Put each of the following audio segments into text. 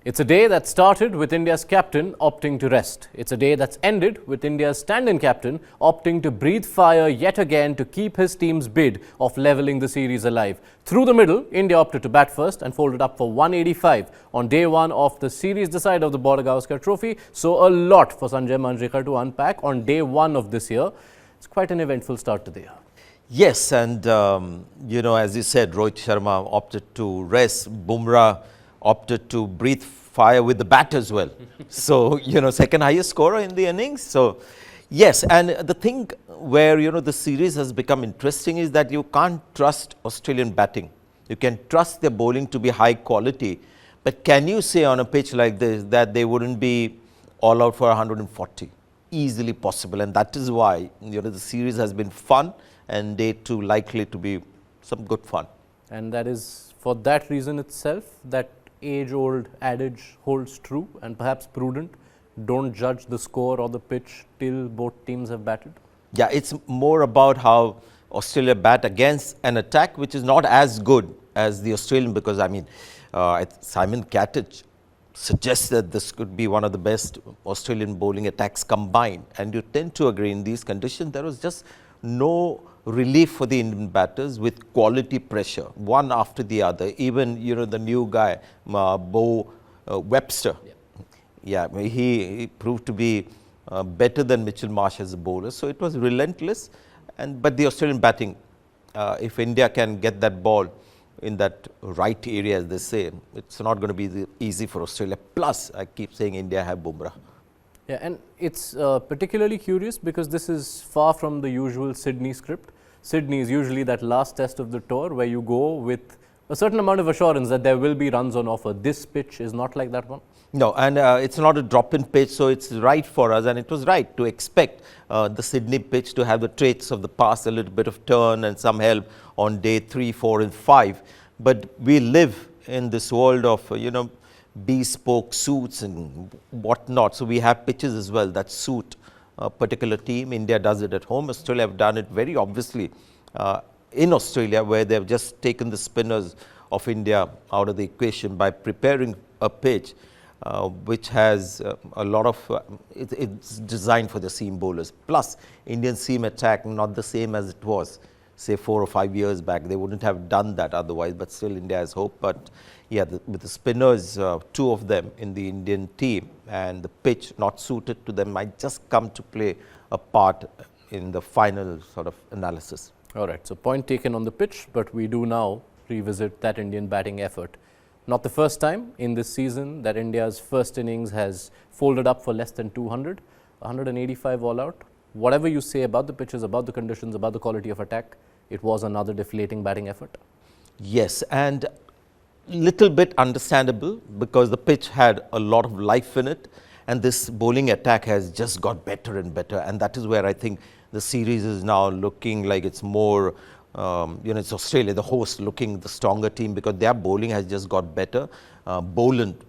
It's a day that started with India's captain opting to rest. It's a day that's ended with India's stand-in captain opting to breathe fire yet again to keep his team's bid of levelling the series alive. Through the middle, India opted to bat first and folded up for 185 on day one of the series decider of the Gavaskar trophy. So a lot for Sanjay Manjrekar to unpack on day one of this year. It's quite an eventful start to the year. Yes, and as you said, Rohit Sharma opted to rest. Bumrah opted to breathe fire with the bat as well. So, second highest scorer in the innings. So, yes, and the thing where, the series has become interesting is that you can't trust Australian batting. You can trust their bowling to be high quality. But can you say on a pitch like this that they wouldn't be all out for 140? Easily possible. And that is why, the series has been fun and day two likely to be some good fun. And that is for that reason itself that age-old adage holds true and perhaps prudent. Don't judge the score or the pitch till both teams have batted. Yeah, it's more about how Australia bat against an attack which is not as good as the Australian, because Simon Catich suggests that this could be one of the best Australian bowling attacks combined. And you tend to agree in these conditions. There was just no relief for the Indian batters with quality pressure, one after the other. Even, the new guy, Beau, Webster. Yeah, he proved to be better than Mitchell Marsh as a bowler. So it was relentless. But the Australian batting, if India can get that ball in that right area, as they say, it's not going to be easy for Australia. Plus, I keep saying India have Bumrah. Yeah, and it's particularly curious because this is far from the usual Sydney script. Sydney is usually that last test of the tour where you go with a certain amount of assurance that there will be runs on offer. This pitch is not like that one. No, and it's not a drop-in pitch, so it's right for us. And it was right to expect the Sydney pitch to have the traits of the past, a little bit of turn and some help on day 3, 4 and 5. But we live in this world of, bespoke suits and whatnot. So we have pitches as well that suit a particular team. India does it at home. Australia have done it very obviously in Australia, where they've just taken the spinners of India out of the equation by preparing a pitch which has a lot of, it's designed for the seam bowlers. Plus, Indian seam attack not the same as it was, say 4 or 5 years back. They wouldn't have done that otherwise, but still India has hope. But yeah, with the spinners, 2 of them in the Indian team, and the pitch not suited to them might just come to play a part in the final sort of analysis. All right, so point taken on the pitch, but we do now revisit that Indian batting effort. Not the first time in this season that India's first innings has folded up for less than 200, 185 all out. Whatever you say about the pitches, about the conditions, about the quality of attack, it was another deflating batting effort. Yes, and little bit understandable because the pitch had a lot of life in it, and this bowling attack has just got better and better. And that is where I think the series is now looking like it's more, it's Australia, the host, looking the stronger team because their bowling has just got better. Boland,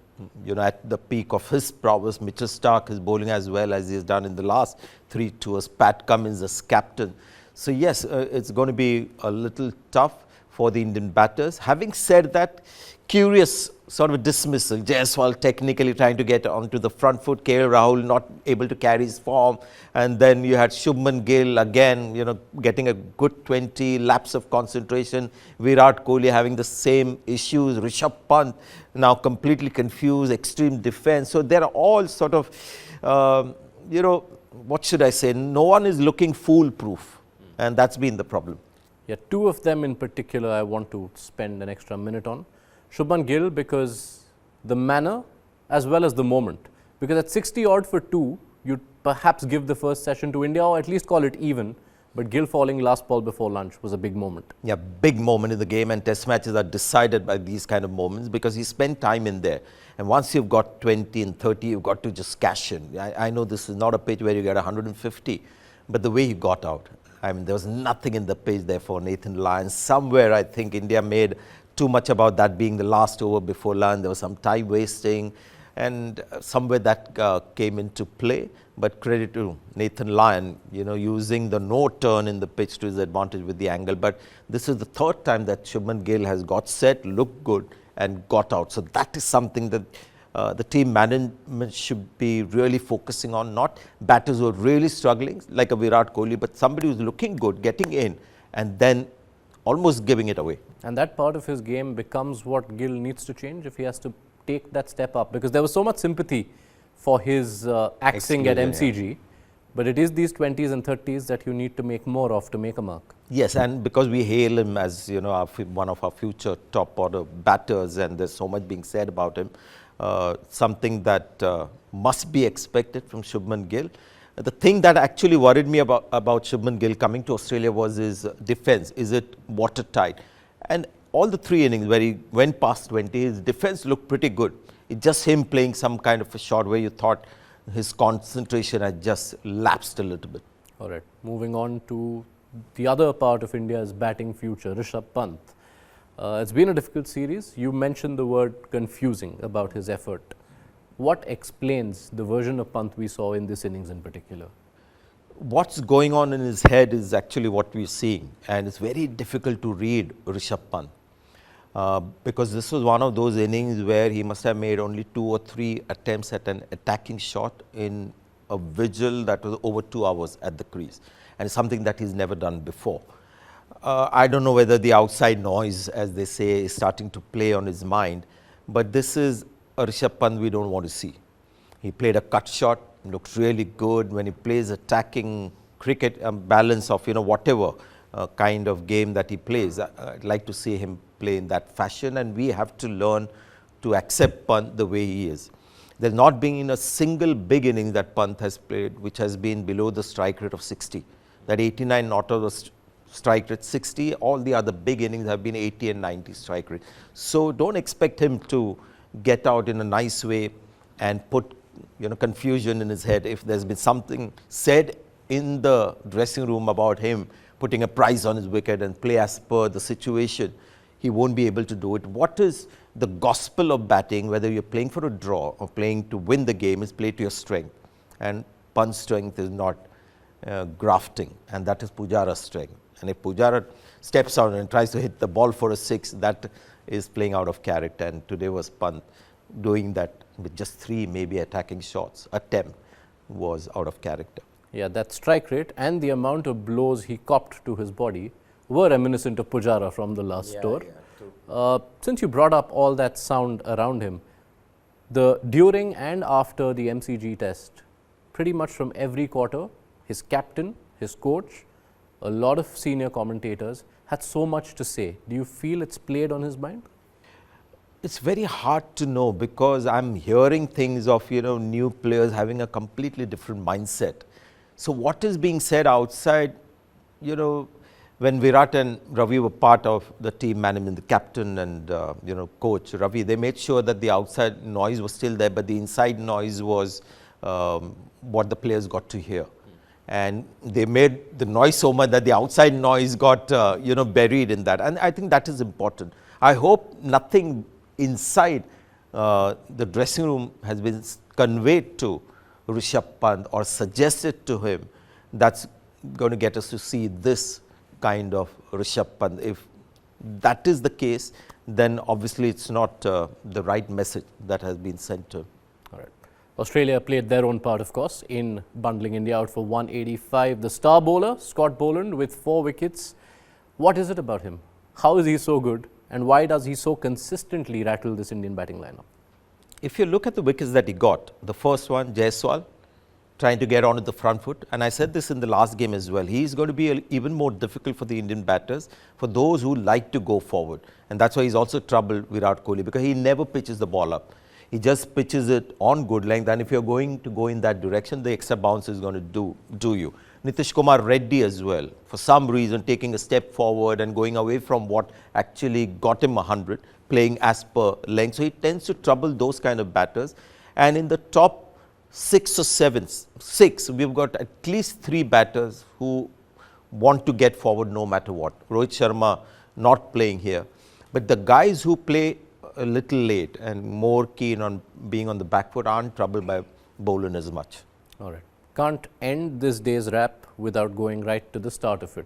at the peak of his prowess, Mitchell Starc is bowling as well as he has done in the last 3 tours. Pat Cummins as captain. So yes, it's going to be a little tough for the Indian batters. Having said that, curious sort of dismissal. Jaiswal technically trying to get onto the front foot. Rahul not able to carry his form. And then you had Shubman, Gill again, getting a good 20, lapse of concentration. Virat, Kohli having the same issues. Rishabh Pant now completely confused, extreme defense. So there are all sort of, what should I say? No one is looking foolproof. And that's been the problem. Yeah, 2 of them in particular I want to spend an extra minute on. Shubman Gill, because the manner as well as the moment. Because at 60 odd for 2, you'd perhaps give the first session to India or at least call it even. But Gill falling last ball before lunch was a big moment. Yeah, big moment in the game, and test matches are decided by these kind of moments because he spent time in there. And once you've got 20 and 30, you've got to just cash in. I know this is not a pitch where you get 150, but the way he got out, I mean, there was nothing in the pitch there for Nathan Lyon. Somewhere I think India made too much about that being the last over before Lyon. There was some time wasting, and somewhere that came into play. But credit to Nathan Lyon, using the no turn in the pitch to his advantage with the angle. But this is the 3rd time that Shubman Gill has got set, looked good, and got out. So that is something that the team management should be really focusing on, not batters who are really struggling like a Virat Kohli, but somebody who's looking good, getting in and then almost giving it away. And that part of his game becomes what Gill needs to change if he has to take that step up, because there was so much sympathy for his axing at MCG. Yeah. But it is these 20s and 30s that you need to make more of to make a mark. Yes, and because we hail him as, you know, one of our future top order batters, and there's so much being said about him, something that must be expected from Shubman Gill. The thing that actually worried me about Shubman Gill coming to Australia was his defence. Is it watertight? And all the 3 innings where he went past 20, his defence looked pretty good. It's just him playing some kind of a shot where you thought his concentration had just lapsed a little bit. All right, moving on to the other part of India's batting future, Rishabh Pant. It's been a difficult series. You mentioned the word confusing about his effort. What explains the version of Pant we saw in this innings in particular? What's going on in his head is actually what we're seeing, and it's very difficult to read Rishabh Pant. Because this was one of those innings where he must have made only 2 or 3 attempts at an attacking shot in a vigil that was over 2 hours at the crease, and it's something that he's never done before. I don't know whether the outside noise, as they say, is starting to play on his mind, but this is a Rishabh Pant we don't want to see. He played a cut shot, looked really good. When he plays attacking cricket, balance of, you know, whatever kind of game that he plays, I'd like to see him play in that fashion, and we have to learn to accept Pant the way he is. There's not been a single big innings that Pant has played which has been below the strike rate of 60. That 89 not of the strike rate 60, all the other big innings have been 80 and 90 strike rate. So don't expect him to get out in a nice way and put, you know, confusion in his head. If there's been something said in the dressing room about him putting a price on his wicket and play as per the situation, he won't be able to do it. What is the gospel of batting, whether you're playing for a draw or playing to win the game, is play to your strength. And Pant's strength is not grafting, and that is Pujara's strength. And if Pujara steps out and tries to hit the ball for a 6, that is playing out of character. And today was Pant doing that with just 3 maybe attacking shots. Attempt was out of character. Yeah, that strike rate and the amount of blows he copped to his body were reminiscent of Pujara from the last tour. Since you brought up all that sound around him, during and after the MCG test, pretty much from every quarter, his captain, his coach, a lot of senior commentators had so much to say. Do you feel it's played on his mind? It's very hard to know, because I'm hearing things of, you know, new players having a completely different mindset. So what is being said outside, you know, when Virat and Ravi were part of the team management, the captain and, you know, coach Ravi, they made sure that the outside noise was still there, but the inside noise was what the players got to hear. And they made the noise so much that the outside noise got, you know, buried in that. And I think that is important. I hope nothing inside the dressing room has been conveyed to Rishabh Pant or suggested to him that's going to get us to see this kind of Rishabh Pant. If that is the case, then obviously it's not the right message that has been sent to him. All right. Australia played their own part, of course, in bundling India out for 185. The star bowler, Scott Boland, with 4 wickets. What is it about him? How is he so good? And why does he so consistently rattle this Indian batting lineup? If you look at the wickets that he got, the first one, Jaiswal, trying to get onto the front foot. And I said this in the last game as well. He's going to be even more difficult for the Indian batters, for those who like to go forward. And that's why he's also troubled Virat Kohli, because he never pitches the ball up. He just pitches it on good length, and if you're going to go in that direction, the extra bounce is going to do you. Nitish Kumar Reddy as well, for some reason taking a step forward and going away from what actually got him 100, playing as per length. So he tends to trouble those kind of batters. And in the top 6 or 7, we've got at least 3 batters who want to get forward no matter what. Rohit Sharma not playing here. But the guys who play a little late and more keen on being on the back foot aren't troubled by Boland as much. All right. Can't end this day's wrap without going right to the start of it.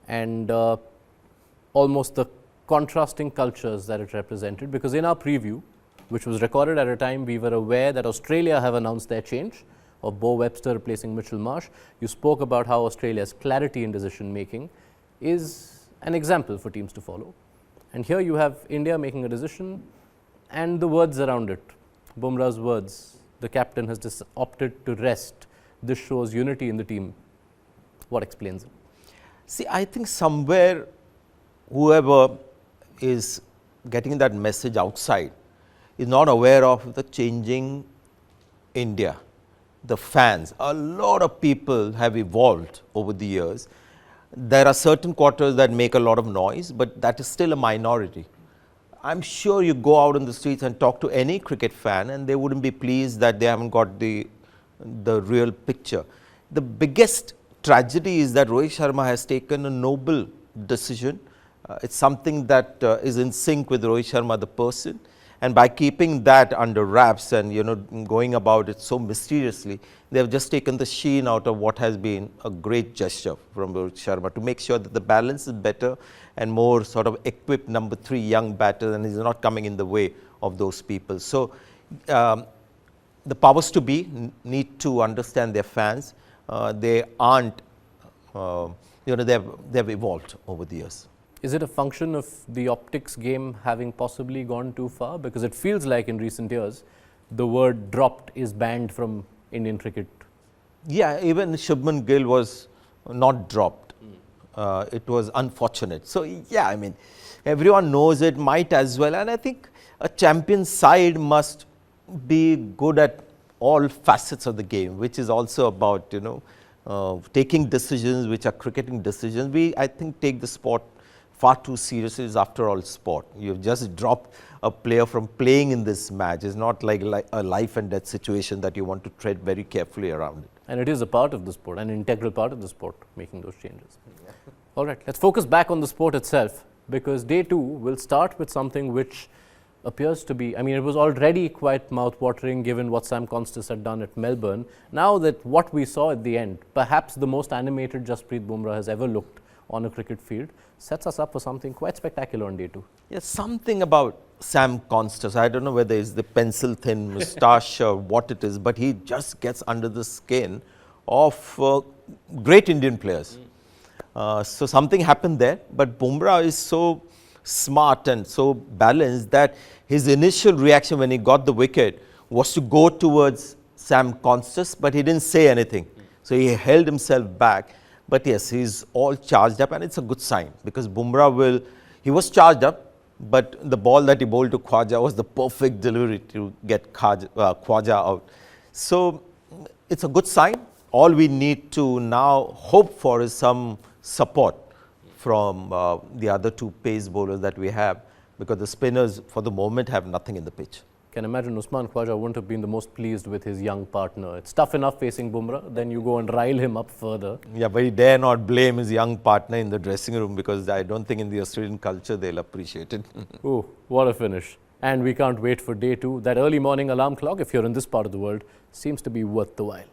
And almost the contrasting cultures that it represented, because in our preview, which was recorded at a time we were aware that Australia have announced their change of Beau Webster replacing Mitchell Marsh. You spoke about how Australia's clarity in decision making is an example for teams to follow. And here you have India making a decision and the words around it. Bumrah's words, the captain has just opted to rest. This shows unity in the team. What explains it? See, I think somewhere whoever is getting that message outside is not aware of the changing India, the fans. A lot of people have evolved over the years. There are certain quarters that make a lot of noise, but that is still a minority. I'm sure you go out on the streets and talk to any cricket fan and they wouldn't be pleased that they haven't got the real picture. The biggest tragedy is that Rohit Sharma has taken a noble decision. It's something that is in sync with Rohit Sharma, the person. And by keeping that under wraps and going about it so mysteriously, they have just taken the sheen out of what has been a great gesture from Rohit Sharma to make sure that the balance is better and more sort of equipped number 3 young batters, and he's not coming in the way of those people. So the powers to be need to understand their fans. They aren't, they've evolved over the years. Is it a function of the optics game having possibly gone too far? Because it feels like in recent years, the word dropped is banned from Indian cricket. Yeah, even Shubman Gill was not dropped. It was unfortunate. So, yeah, I mean, everyone knows it, might as well. And I think a champion side must be good at all facets of the game, which is also about, taking decisions which are cricketing decisions. We, I think, take the sport far too seriously. Is after all sport. You've just dropped a player from playing in this match. It's not like a life and death situation that you want to tread very carefully around it. And it is a part of the sport, an integral part of the sport, making those changes. All right, let's focus back on the sport itself, because day 2 will start with something which appears to be, it was already quite mouth-watering given what Sam Constas had done at Melbourne. Now that what we saw at the end, perhaps the most animated Jasprit Bumrah has ever looked on a cricket field, sets us up for something quite spectacular on day 2. Yes, something about Sam Constas. I don't know whether it's the pencil-thin moustache or what it is, but he just gets under the skin of great Indian players. So something happened there, but Bumrah is so smart and so balanced that his initial reaction when he got the wicket was to go towards Sam Constas, but he didn't say anything. So he held himself back. But yes, he's all charged up, and it's a good sign because Bumrah he was charged up, but the ball that he bowled to Khwaja was the perfect delivery to get Khwaja out. So it's a good sign. All we need to now hope for is some support from the other 2 pace bowlers that we have, because the spinners for the moment have nothing in the pitch. Can imagine Usman Khwaja wouldn't have been the most pleased with his young partner. It's tough enough facing Bumrah, then you go and rile him up further. Yeah, but he dare not blame his young partner in the dressing room, because I don't think in the Australian culture they'll appreciate it. Oh, what a finish. And we can't wait for day 2. That early morning alarm clock, if you're in this part of the world, seems to be worth the while.